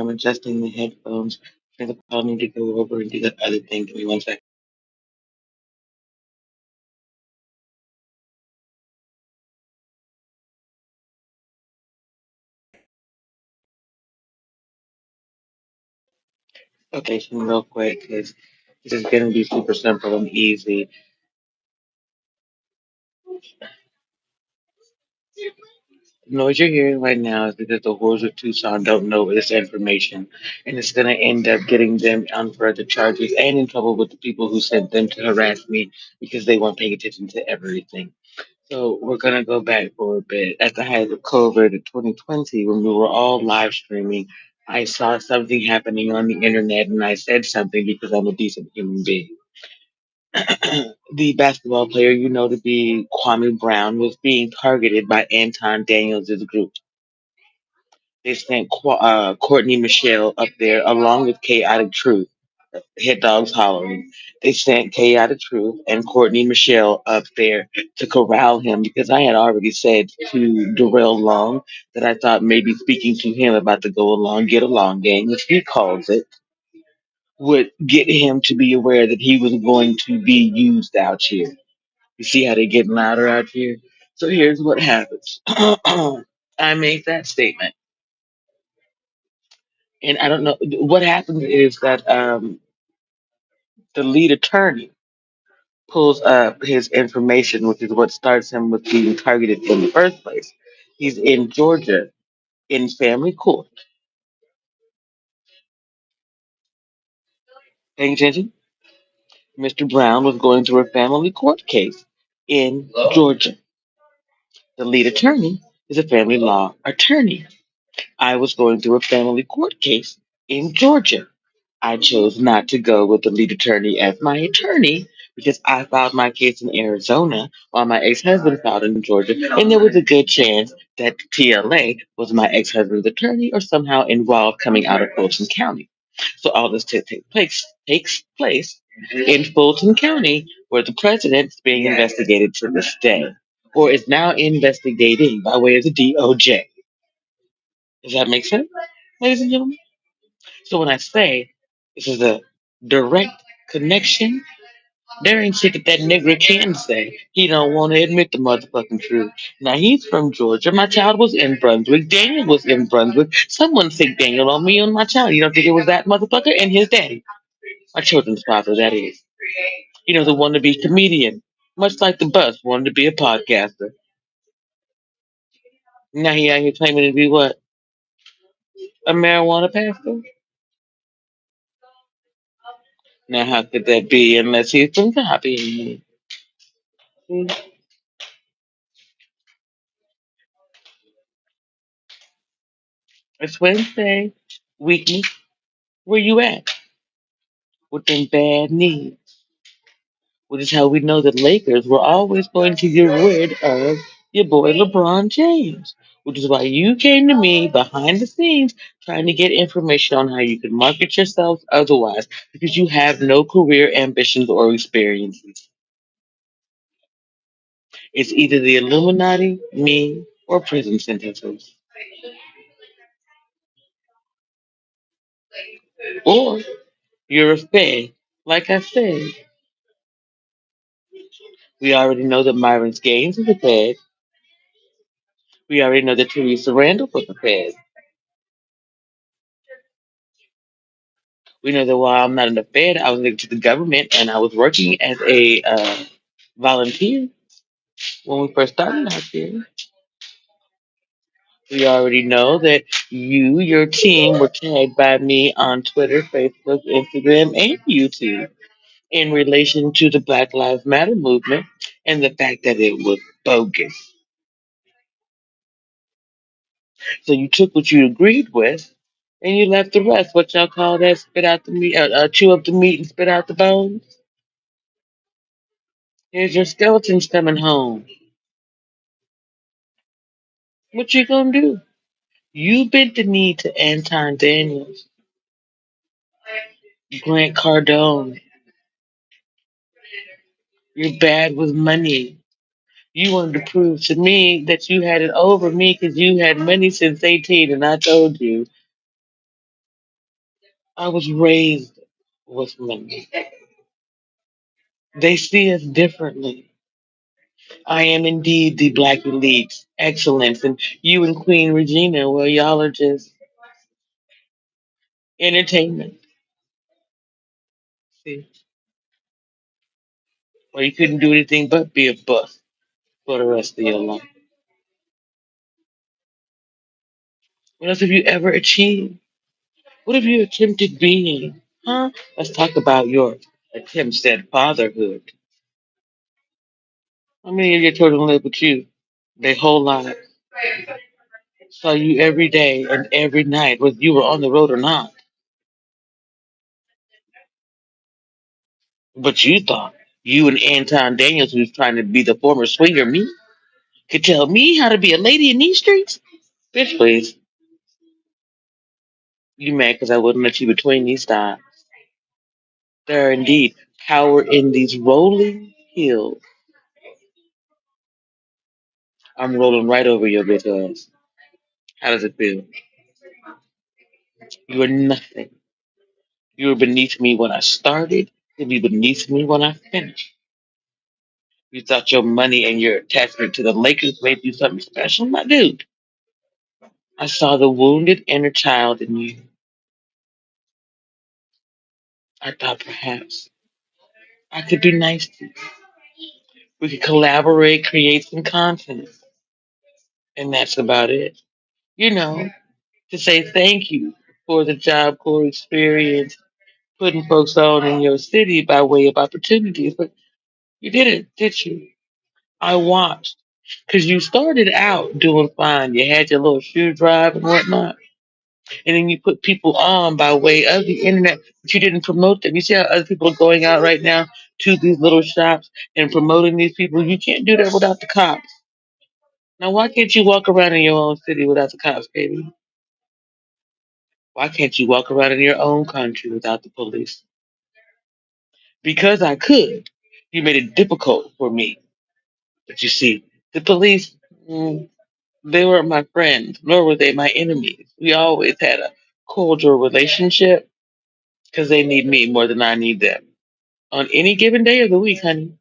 I'm adjusting the headphones for the call me to go over and do the other thing. Give me one second. Okay, so real quick, because this is going to be super simple and easy. The noise you're hearing right now is because the hordes of Tucson don't know this information, and it's going to end up getting them on further charges and in trouble with the people who sent them to harass me because they weren't paying attention to everything. So we're gonna go back for a bit. At the height of COVID in 2020, when we were all live streaming, I saw something happening on the internet, and I said something because I'm a decent human being. The basketball player you know to be Kwame Brown was being targeted by Anton Daniels' group. They sent Courtney Michelle up there along with Chaotic Truth. Hit Dogs Hollering. They sent Chaotic Truth and Courtney Michelle up there to corral him because I had already said to Darrell Long that I thought maybe speaking to him about the go along, get along game, which he calls it, would get him to be aware that he was going to be used out here. You see how they get louder out here? So here's what happens. I make that statement. And I don't know what happens is that the lead attorney pulls up his information, which is what starts him with being targeted in the first place. He's in Georgia in family court. Paying attention? Mr. Brown was going through a family court case in Georgia. The lead attorney is a family law attorney. I was going through a family court case in Georgia. I chose not to go with the lead attorney as my attorney because I filed my case in Arizona while my ex-husband filed in Georgia, and there was a good chance that TLA was my ex-husband's attorney or somehow involved coming out of Fulton County. So all this takes place in Fulton County, where the president is being investigated to this day, or is now investigating by way of the DOJ. Does that make sense, ladies and gentlemen? So when I say this is a direct connection, there ain't shit that that nigger can say. He don't want to admit the motherfucking truth. Now he's from Georgia. My child was in Brunswick. Daniel was in Brunswick. Someone sick Daniel on me and my child. You don't think it was that motherfucker and his daddy? My children's father, that is. You know, the one to be comedian. Much like the bus, wanted to be a podcaster. Now he out here claiming to be what? A marijuana pastor? Now how could that be unless he's been copying me? See? It's Wednesday. Weakness. Where you at? With them bad knees. Which is how we know that Lakers were always going to get rid of your boy LeBron James. Which is why you came to me behind the scenes trying to get information on how you can market yourself otherwise because you have no career ambitions or experiences. It's either the Illuminati, me, or prison sentences. Or you're a fed. Like I said, we already know that Myron's Gaines is a fed. We already know that Teresa Randall was a fed. We know that while I'm not in the Fed, I was linked to the government and I was working as a volunteer when we first started out here. We already know that you, your team, were tagged by me on Twitter, Facebook, Instagram, and YouTube in relation to the Black Lives Matter movement and the fact that it was bogus. So you took what you agreed with and you left the rest. What y'all call that? Spit out the meat, chew up the meat and spit out the bones. Here's your skeletons coming home. What you gonna do? You bent the knee to Anton Daniels, Grant Cardone. You're bad with money. You wanted to prove to me that you had it over me because you had money since 18, and I told you I was raised with money. They see us differently. I am indeed the black elite, excellence, and you and Queen Regina, well, y'all are just entertainment. See, or you couldn't do anything but be a bust for the rest of your life. What else have you ever achieved? What have you attempted being? Huh? Let's talk about your attempts at fatherhood. How many of your children live with you? Their whole life. Saw you every day and every night, whether you were on the road or not. But you thought you and Anton Daniels, who's trying to be the former swinger me, could tell me how to be a lady in these streets? Bitch, please. You mad because I wouldn't let you between these thighs. There are indeed power in these rolling hills. I'm rolling right over your bitch ass. How does it feel? You are nothing. You were beneath me when I started. You'll be beneath me when I finish. You thought your money and your attachment to the Lakers made you something special? My dude. I saw the wounded inner child in you. I thought perhaps I could be nice to you. We could collaborate, create some content. And that's about it. You know, to say thank you for the Job Corps experience, putting folks on in your city by way of opportunities. But you didn't, did you? I watched. Because you started out doing fine. You had your little shoe drive and whatnot. And then you put people on by way of the internet, but you didn't promote them. You see how other people are going out right now to these little shops and promoting these people? You can't do that without the cops. Now, why can't you walk around in your own city without the cops, baby? Why can't you walk around in your own country without the police? Because I could. You made it difficult for me. But you see, the police, they weren't my friends, nor were they my enemies. We always had a cordial relationship because they need me more than I need them. On any given day of the week, honey,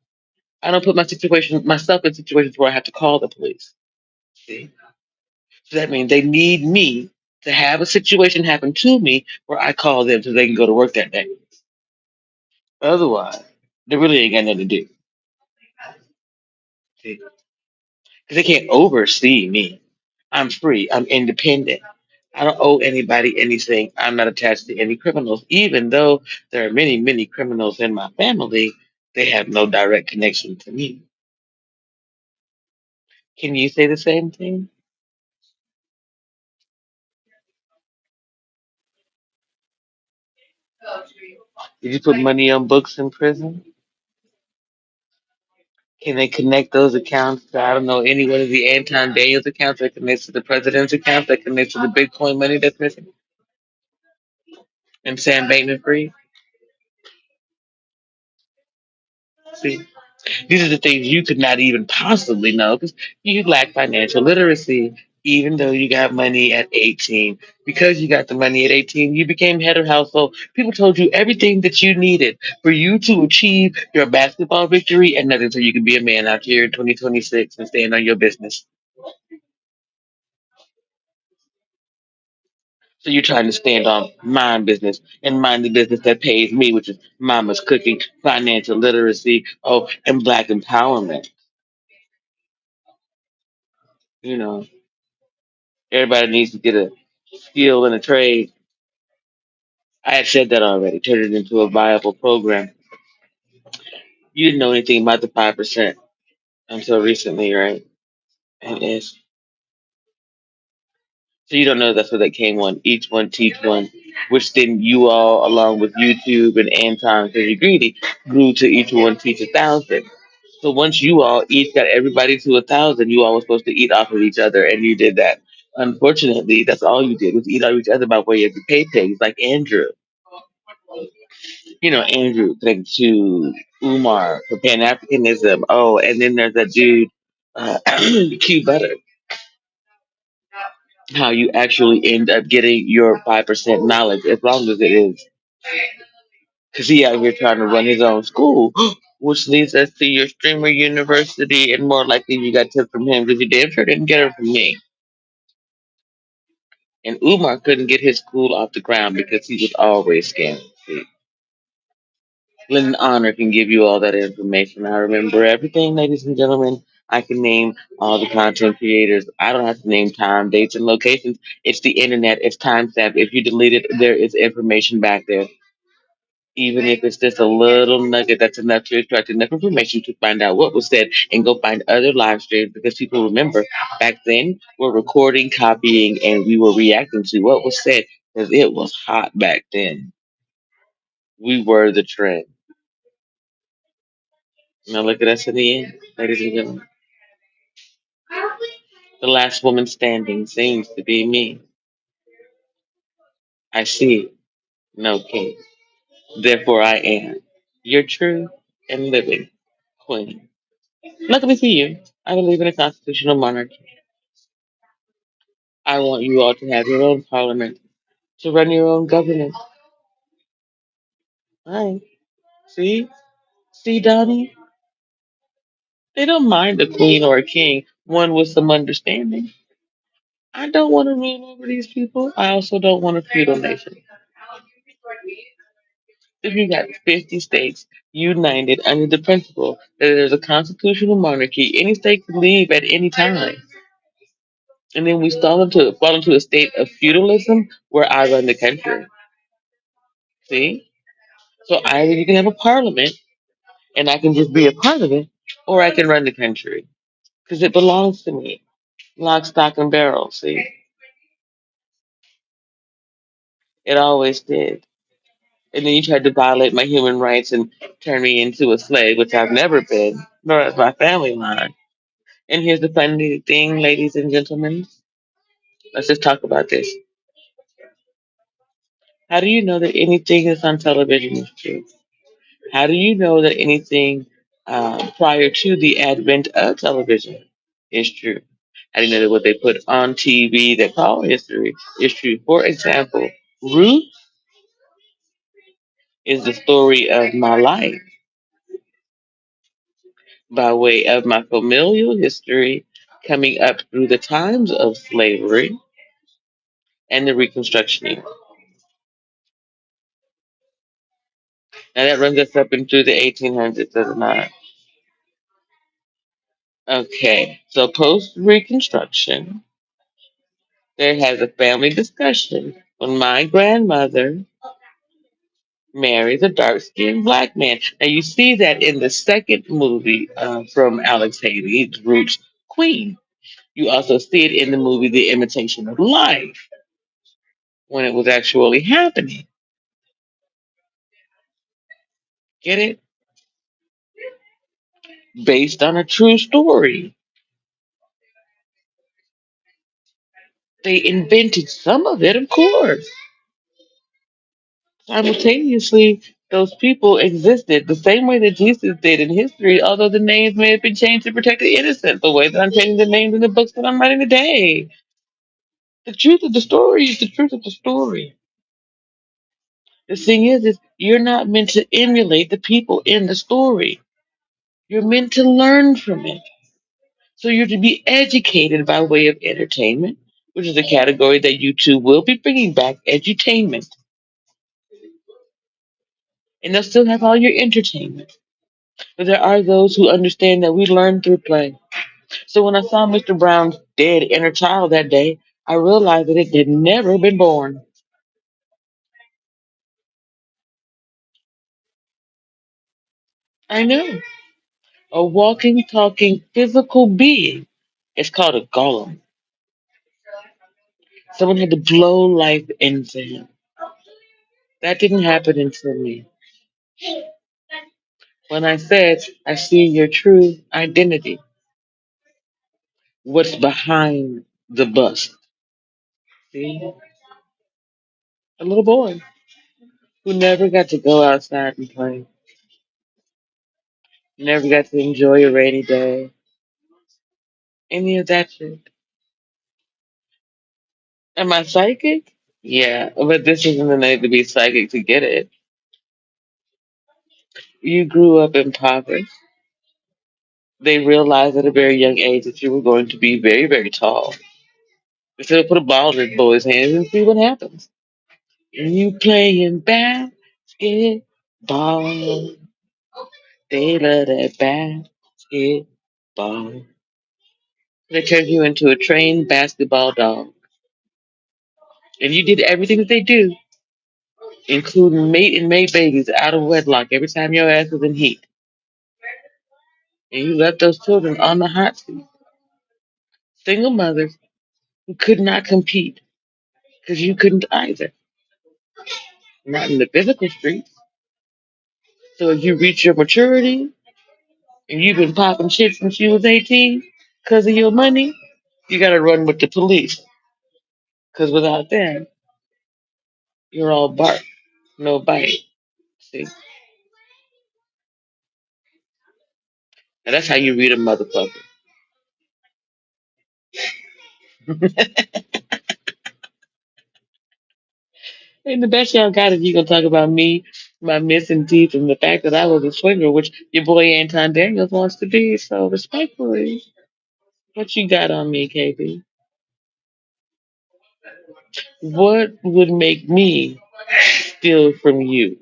I don't put myself in situations where I have to call the police. See? So that means they need me to have a situation happen to me where I call them so they can go to work that day. Otherwise, they really ain't got nothing to do. See? Because they can't oversee me. I'm free. I'm independent. I don't owe anybody anything. I'm not attached to any criminals. Even though there are many, many criminals in my family, they have no direct connection to me. Can you say the same thing? Did you put money on books in prison? Can they connect those accounts to, I don't know, any one of the Anton Daniels accounts that connects to the president's account that connects to the Bitcoin money that's missing? And Sam Bankman Fried? See? These are the things you could not even possibly know because you lack financial literacy, even though you got money at 18. Because you got the money at 18, you became head of household. People told you everything that you needed for you to achieve your basketball victory and nothing so you can be a man out here in 2026 and stand on your business. So you're trying to stand on my business and mind the business that pays me, which is mama's cooking, financial literacy, oh, and black empowerment. You know, everybody needs to get a skill and a trade. I had said that already. Turn it into a viable program. You didn't know anything about the 5% until recently, right? And it's so you don't know that's what they came on. Each one teach one, which then you all, along with YouTube and Anton, because you're greedy, grew to each one teach 1,000. So once you all each got everybody to 1,000, you all were supposed to eat off of each other, and you did that. Unfortunately, that's all you did was eat off each other by way of the pay pigs, like Andrew. Andrew connected to Umar for Pan Africanism. Oh, and then there's that dude, Q Butter. how you actually end up getting your 5% knowledge, as long as it is. Because he out here trying to run his own school, which leads us to your streamer university, and more likely you got tips from him because you damn sure didn't get it from me. And Umar couldn't get his school off the ground because he was always scamming. See, Lyndon Honor can give you all that information. I remember everything, ladies and gentlemen. I can name all the content creators. I don't have to name time, dates, and locations. It's the internet. It's timestamp. If you delete it, there is information back there. Even if it's just a little nugget, that's enough to extract enough information to find out what was said and go find other live streams, because people remember back then we're recording, copying, and we were reacting to what was said because it was hot back then. We were the trend. Now look at us in the end, ladies and gentlemen. The last woman standing seems to be me. I see no king. Therefore I am your true and living queen. Luckily for you, I believe in a constitutional monarchy. I want you all to have your own parliament, to run your own government. Right? See? See, Donnie? They don't mind a queen or a king, one with some understanding. I don't want to rule over these people. I also don't want a feudal nation. If you got 50 states united under the principle that there's a constitutional monarchy, any state can leave at any time. And then we fall into a state of feudalism where I run the country. See? So either you can have a parliament and I can just be a part of it, or I can run the country because it belongs to me, lock, stock, and barrel. See, it always did. And then you tried to violate my human rights and turn me into a slave, which I've never been, nor has my family line. And here's the funny thing, ladies and gentlemen. Let's just talk about this. How do you know that anything that's on television is true? How do you know that anything prior to the advent of television is true? How do you know that what they put on TV that call history is true? For example, Ruth is the story of my life by way of my familial history coming up through the times of slavery and the Reconstruction era. Now that runs us up into the 1800s, does it not? Okay, so post Reconstruction, there has a family discussion when my grandmother marries a dark skinned black man. Now, you see that in the second movie from Alex Haley's Roots Queen. You also see it in the movie The Imitation of Life when it was actually happening. Get it? Based on a true story. They invented some of it, of course. Simultaneously, those people existed the same way that Jesus did in history, although the names may have been changed to protect the innocent, the way that I'm changing the names in the books that I'm writing today. The truth of the story is the truth of the story. The thing is you're not meant to emulate the people in the story. You're meant to learn from it. So you're to be educated by way of entertainment, which is a category that you too will be bringing back, edutainment. And they'll still have all your entertainment. But there are those who understand that we learn through play. So when I saw Mr. Brown's dead inner child that day, I realized that it had never been born. I know. A walking, talking, physical being. It's called a golem. Someone had to blow life into him. That didn't happen until me. When I said, I see your true identity, what's behind the bust. See? A little boy who never got to go outside and play, never got to enjoy a rainy day, any of that shit. Am I psychic? Yeah, but this isn't the night to be psychic to get it. You grew up impoverished. They realized at a very young age that you were going to be very, very tall. They said, put a ball in this boy's hands and see what happens. And you playing basketball. They love that basketball. They turned you into a trained basketball dog. And you did everything that they do, including mate and made babies out of wedlock every time your ass was in heat. And you left those children on the hot seat. Single mothers who could not compete because you couldn't either. Not in the physical streets. So as you reach your maturity and you've been popping shit since you was 18 because of your money, you got to run with the police. Because without them, you're all bark, no bite. See? And that's how you read a motherfucker. And the best y'all got is you gonna talk about me, my missing teeth, and the fact that I was a swinger, which your boy Anton Daniels wants to be. So respectfully, what you got on me, KB? What would make me steal from you?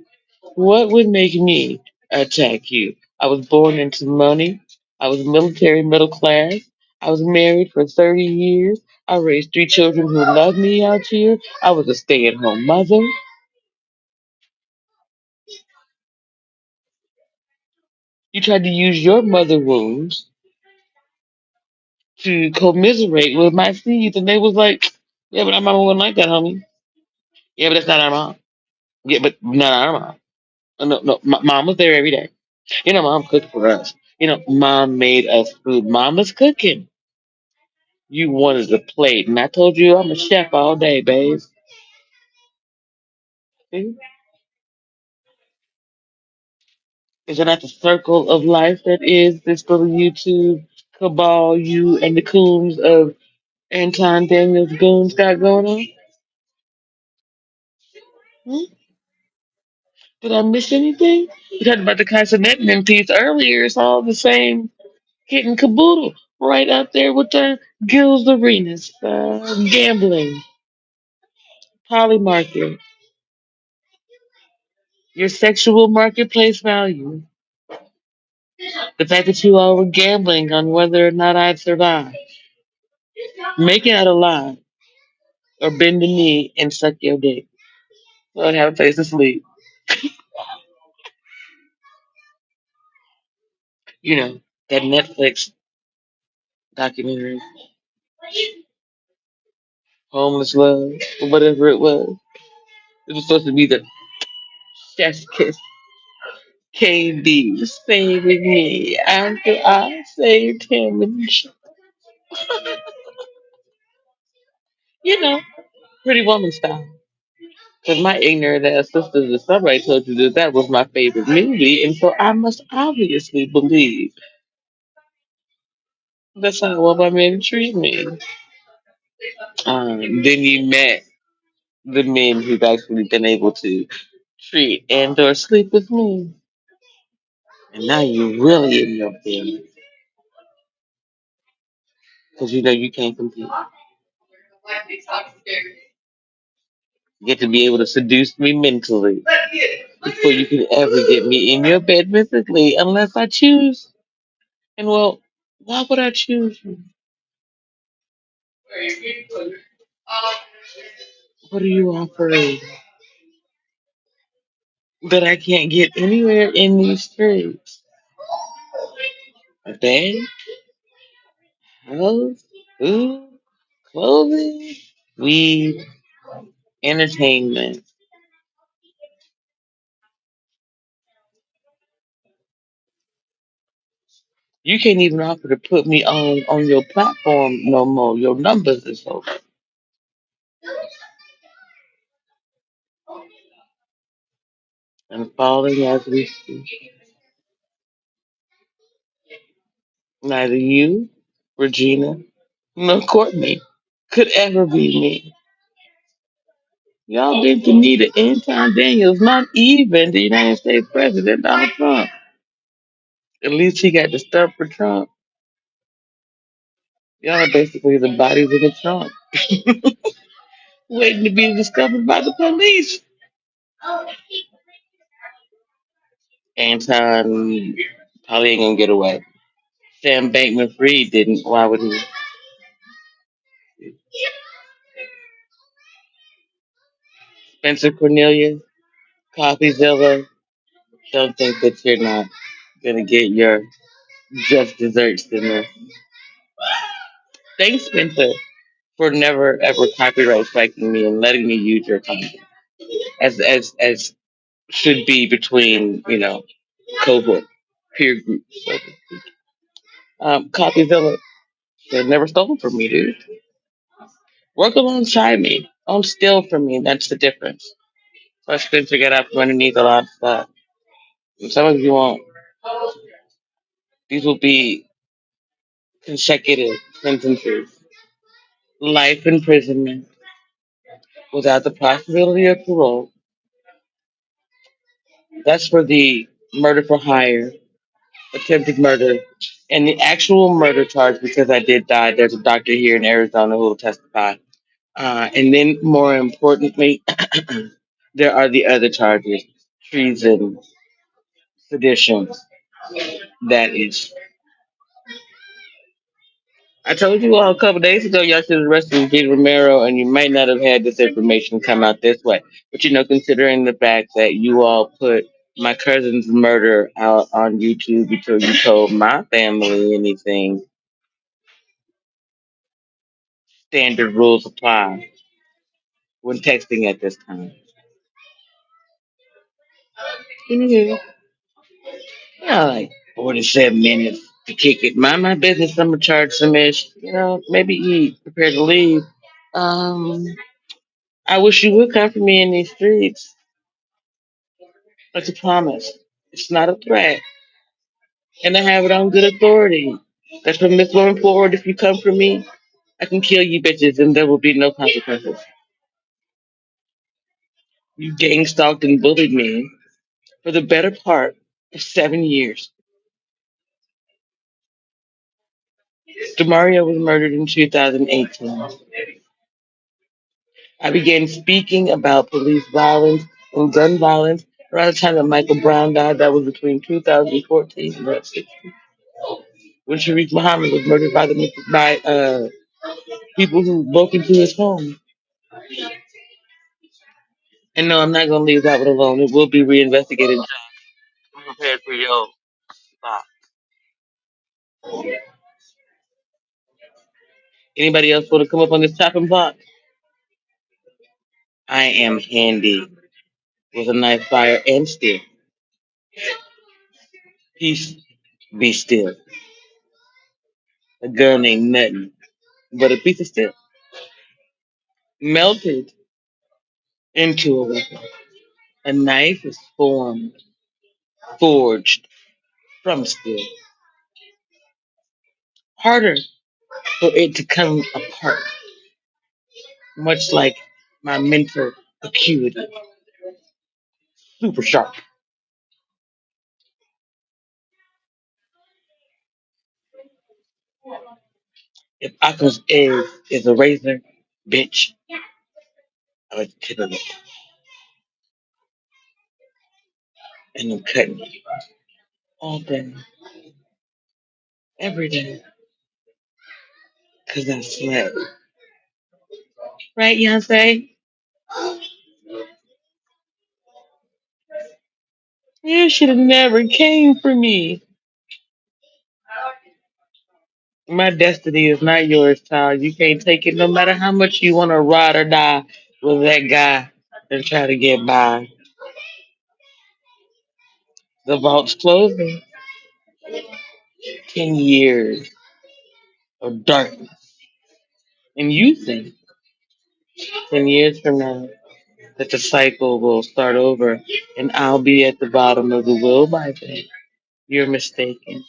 What would make me attack you? I was born into money. I was military middle class. I was married for 30 years. I raised three children who love me out here. I was a stay-at-home mother. You tried to use your mother wounds to commiserate with my seeds, and they was like, "Yeah, but our mama wasn't like that, homie. Yeah, but that's not our mom. Yeah, but not our mom. No, no, mom was there every day. You know, mom cooked for us. You know, mom made us food. Mama's cooking. You wanted a plate, and I told you I'm a chef all day, babe. See? Is it not the circle of life that is this little YouTube cabal you and the coons of Anton Daniels goons got going on? Hmm? Did I miss anything? We talked about the Consonant piece earlier. It's all the same kit and caboodle. Right out there with the Gills Arenas, gambling, poly market, your sexual marketplace value. The fact that you all were gambling on whether or not I'd survive. Make it out alive or bend the knee and suck your dick. So I'd have a place to sleep. You know, that Netflix documentary, Homeless Love, or whatever it was. It was supposed to be the chef's kiss. KB saving me after I saved him. And you know, Pretty Woman style. Because my ignorant ass sisters and somebody told you that that was my favorite movie, and so I must obviously believe that's how my men treat me. Then you met the men who've actually been able to treat and or sleep with me. And now you're really in your feelings. Because you know you can't compete. You get to be able to seduce me mentally before you can ever get me in your bed physically unless I choose. And well, why would I choose you? What are you offering that I can't get anywhere in these streets? A bed, house, food, clothing, weed, entertainment. You can't even offer to put me on your platform no more. Your numbers is so and falling as we speak. Neither you, Regina, nor Courtney could ever be me. Y'all been to meet Anton Daniels, not even the United States President Donald Trump. At least he got the stuff for Trump. Y'all are basically the bodies of the Trump, waiting to be discovered by the police. Anton probably ain't gonna get away. Sam Bankman Fried didn't. Why would he? Spencer Cornelia, CoffeeZilla, don't think that you're not gonna get your just desserts in there. Thanks, Spencer, for never ever copyright striking me and letting me use your content. As should be between, cohort, peer groups. So to speak. CopyZilla, they've never stolen from me, dude. Work alongside me. Don't steal from me. That's the difference. So Spencer get out from underneath a lot of stuff. And some of you won't. These will be consecutive sentences. Life imprisonment without the possibility of parole. That's for the murder for hire, attempted murder, and the actual murder charge because I did die. There's a doctor here in Arizona who will testify. And then, more importantly, there are the other charges: treason, sedition. That is. I told you all a couple days ago y'all should have arrested Gene Romero, and you might not have had this information come out this way. But considering the fact that you all put my cousin's murder out on YouTube before you told my family anything, standard rules apply when texting at this time. Anywho, like 47 minutes to kick it. Mind my business. I'm gonna charge some ish. Maybe eat. Prepare to leave. Um, I wish you would come for me in these streets. That's a promise. It's not a threat. And I have it on good authority. That from this moment forward, if you come for me, I can kill you bitches and there will be no consequences. You gang stalked and bullied me for the better part of 7 years. Demario was murdered in 2018. I began speaking about police violence and gun violence around the time that Michael Brown died. That was between 2014 and 2016. When Sharif Muhammad was murdered by people who broke into his home. And no, I'm not going to leave that one alone. It will be reinvestigated. I'm prepared for your spot. Anybody else want to come up on this chopping block? I am handy with a knife, fire, and steel. Peace, be still. A gun ain't nothing but a piece of steel melted into a weapon. A knife is forged from steel. Harder for it to come apart, much like my mental acuity. Super sharp. If Akka's egg is a razor, bitch, I would tip of it. And I'm cutting it all day, every day, because I slept. Right, Beyonce? You should have never came for me. My destiny is not yours, child. You can't take it no matter how much you want to ride or die with that guy and try to get by. The vault's closing. 10 years of darkness. And you think 10 years from now that the cycle will start over and I'll be at the bottom of the will by then. You're mistaken.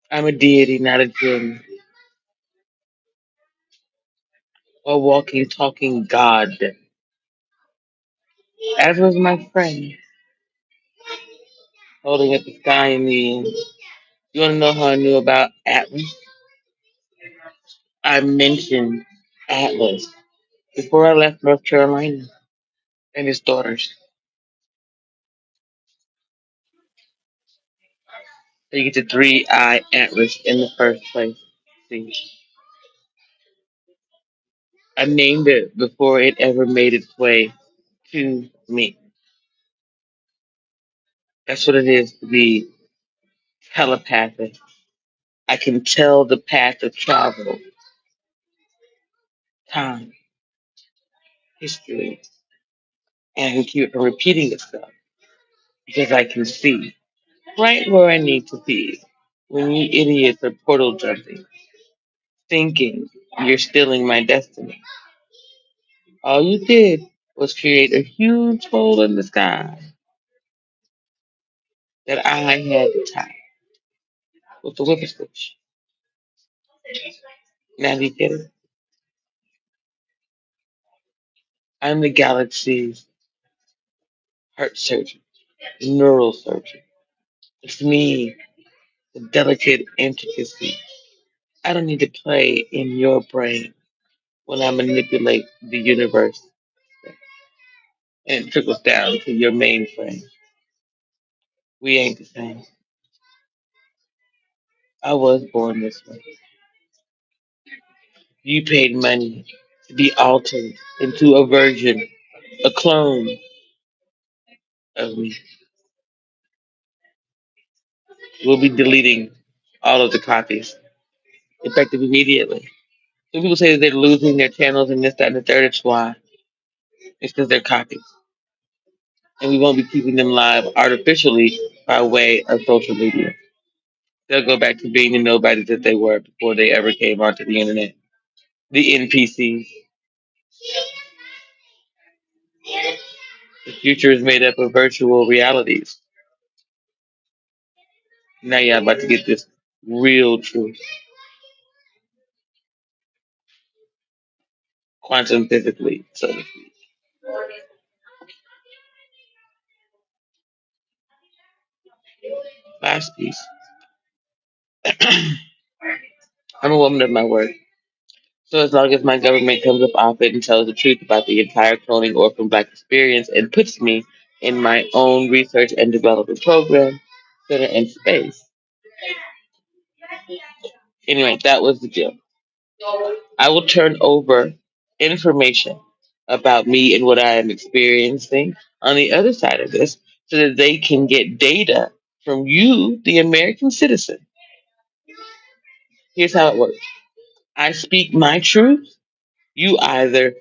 I'm a deity, not a gym. a walking, talking God, as was my friend, holding up the sky in the end. You want to know how I knew about Atlas? I mentioned Atlas before I left North Carolina and his daughters. They get the three-eye Atlas in the first place. See, I named it before it ever made its way to me. That's what it is to be telepathic. I can tell the path of travel, time, history, and I can keep it from repeating itself because I can see right where I need to be. When you idiots are portal jumping, thinking you're stealing my destiny, all you did was create a huge hole in the sky that I had to tie with the whipper switch. Now do you get it? I'm the galaxy's heart surgeon, neural surgeon. It's me, the delicate intricacy. I don't need to play in your brain when I manipulate the universe and it trickles down to your mainframe. We ain't the same. I was born this way. You paid money to be altered into a version, a clone of me. We'll be deleting all of the copies, effective immediately. Some people say that they're losing their channels and this, that, and the third. It's why. It's because they're copies. And we won't be keeping them live artificially by way of social media. They'll go back to being the nobodies that they were before they ever came onto the internet. The NPCs. The future is made up of virtual realities. Now you're about to get this real truth, quantum physically. So last piece. I'm a woman of my word. So as long as my government comes up off it and tells the truth about the entire cloning orphan black experience and puts me in my own research and development program center in space. Anyway, that was the deal. I will turn over information about me and what I am experiencing on the other side of this so that they can get data from you, the American citizen. Here's how it works. I speak my truth. You either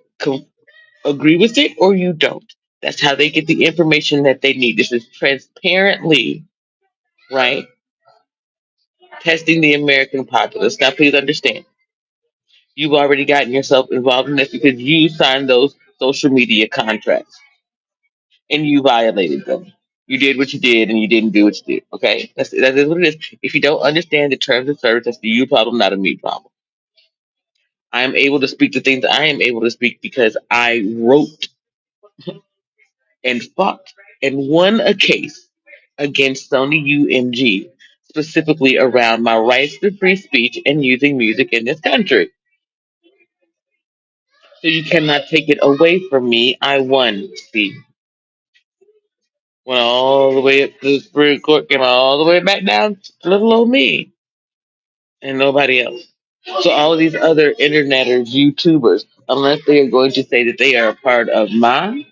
agree with it or you don't. That's how they get the information that they need. This is transparently, right? Testing the American populace. Now, please understand, you've already gotten yourself involved in this because you signed those social media contracts and you violated them. You did what you did and you didn't do what you did. Okay? That is what it is. If you don't understand the terms of service, that's the you problem, not a me problem. I am able to speak the things that I am able to speak because I wrote and fought and won a case against Sony UMG, specifically around my rights to free speech and using music in this country. So you cannot take it away from me. I won, Steve. Went all the way up to the Supreme Court, came all the way back down to little old me and nobody else. So all of these other interneters, YouTubers, unless they are going to say that they are a part of my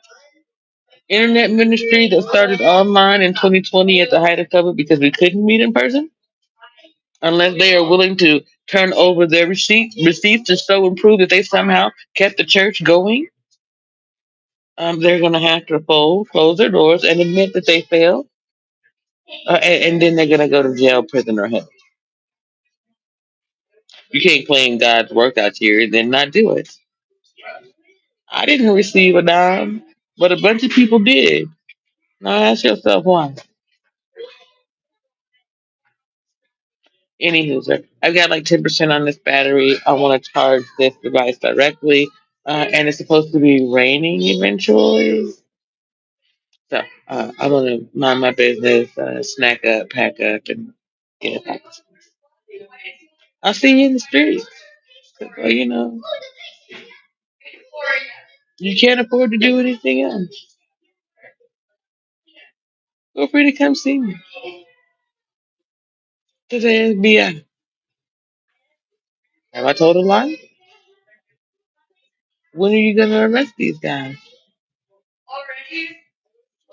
internet ministry that started online in 2020 at the height of COVID because we couldn't meet in person, unless they are willing to turn over their receipts to show and prove that they somehow kept the church going, they're going to have to fold, close their doors, and admit that they failed, and then they're going to go to jail, prison, or hell. You can't claim God's work out here and then not do it. I didn't receive a dime, but a bunch of people did. Now ask yourself why. Anywho, sir, I've got like 10% on this battery. I want to charge this device directly. and it's supposed to be raining eventually. So I'm gonna mind my business, snack up, pack up, and get it back. I'll see you in the streets. Well, you can't afford to do anything else. Feel free to come see me. To the FBI. Have I told a lie? When are you gonna arrest these guys?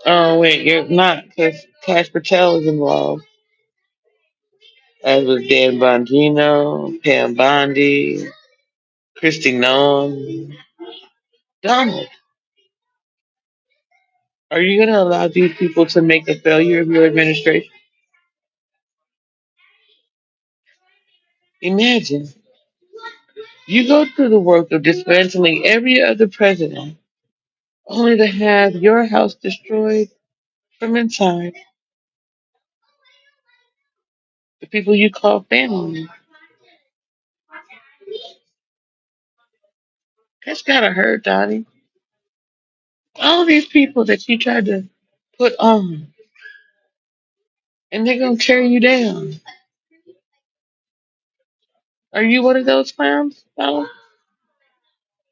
Oh wait, you're not, because Cash Patel is involved, as was Dan Bongino, Pam Bondi, Christy Noam. Donald, are you gonna allow these people to make a failure of your administration? Imagine you go through the work of dismantling every other president, only to have your house destroyed from inside. The people you call family. That's gotta hurt, Donnie. All these people that you tried to put on, and they're gonna tear you down. Are you one of those clowns, Donald?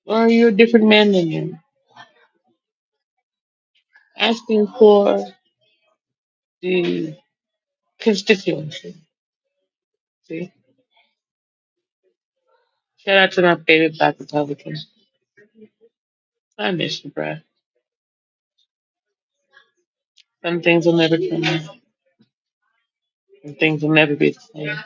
Or are you a different man than them? Asking for the constituency. See? Shout out to my favorite black Republican. I miss you, bruh. Some things will never change. Some things will never be the same.